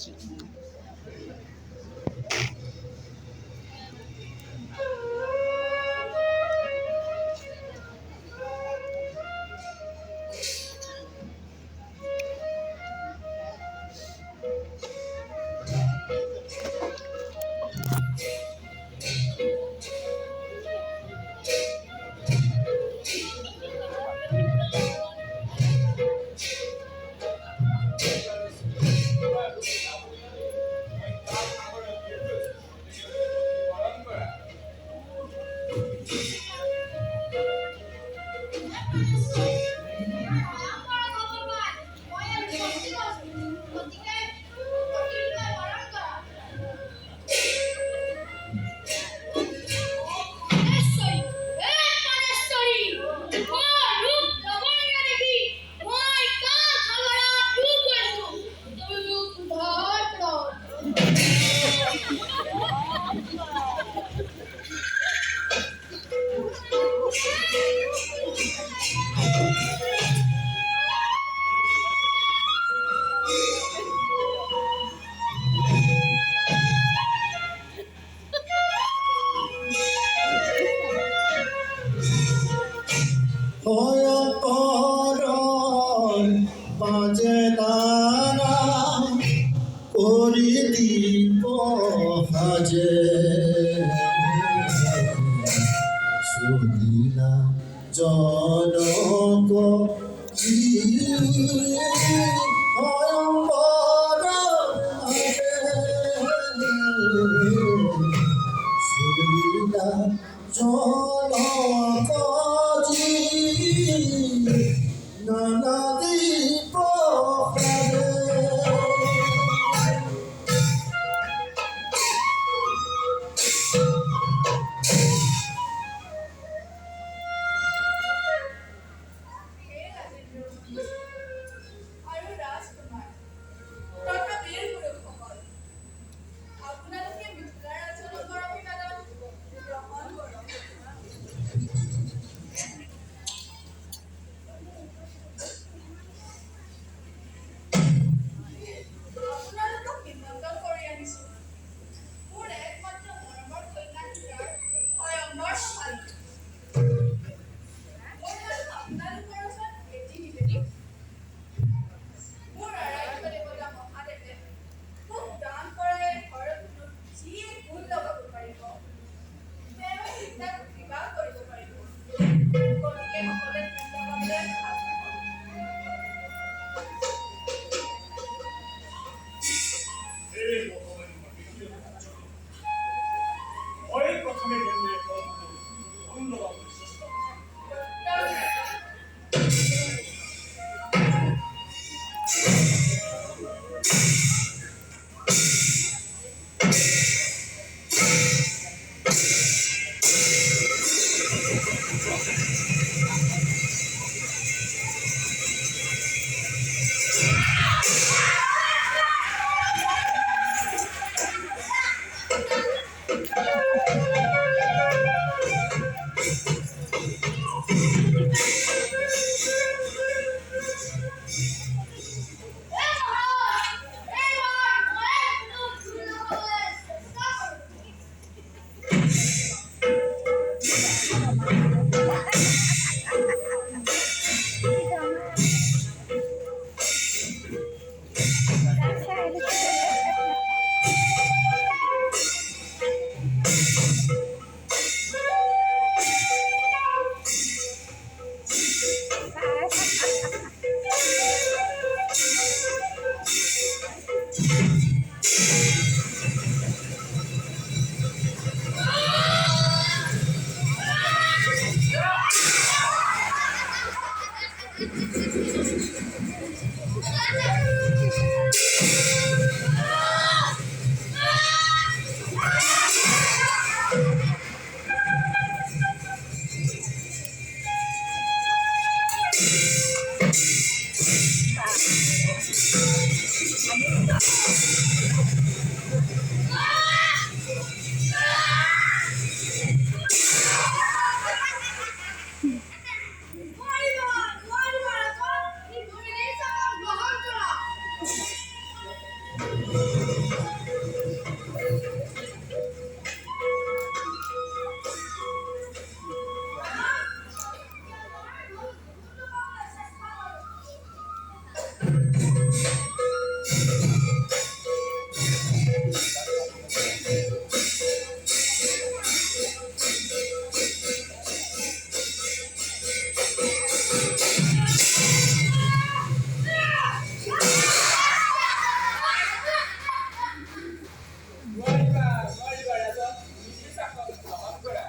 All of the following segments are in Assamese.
জি। ভয়ঙ্কৰ বাজে তাৰা কৰি দীপ হাজে সুদিনা জনক ভয়ঙ্কৰ সুদিনা জনক নানা দীপ আৰু ৰাজকুমাৰ তথা বীৰ পুৰুষসকল, আপোনালোকে মিথিলা ৰাজনগৰ অভিবাদন গ্ৰহণ কৰক। আপোনালোকক নিমন্ত্ৰণ কৰি আনিছো মোৰ একমাত্ৰ মৰমৰ কন্যা সীতাৰ স্বয়ম্বৰ সভালৈ। মোৰ মানুহ আপোনালোকৰ ওচৰত এটি নিবেদিত মোৰ আৰাধ্য দেৱতা মহাদেৱে মোক দান কৰাই ঘৰত যিয়ে গুণ লগাব পাৰিব তেওঁ সীতাক বিবাহ কৰিব পাৰিব। গতিকে সকলোৱে গুণ লগাবলৈ সাজু হওক। মই প্ৰথমে কেনেদৰে মন লগাবলৈ চেষ্টা নোৱাৰিবা ৰাজা নিজে চাকৰি গ্ৰহণ কৰা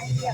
Idea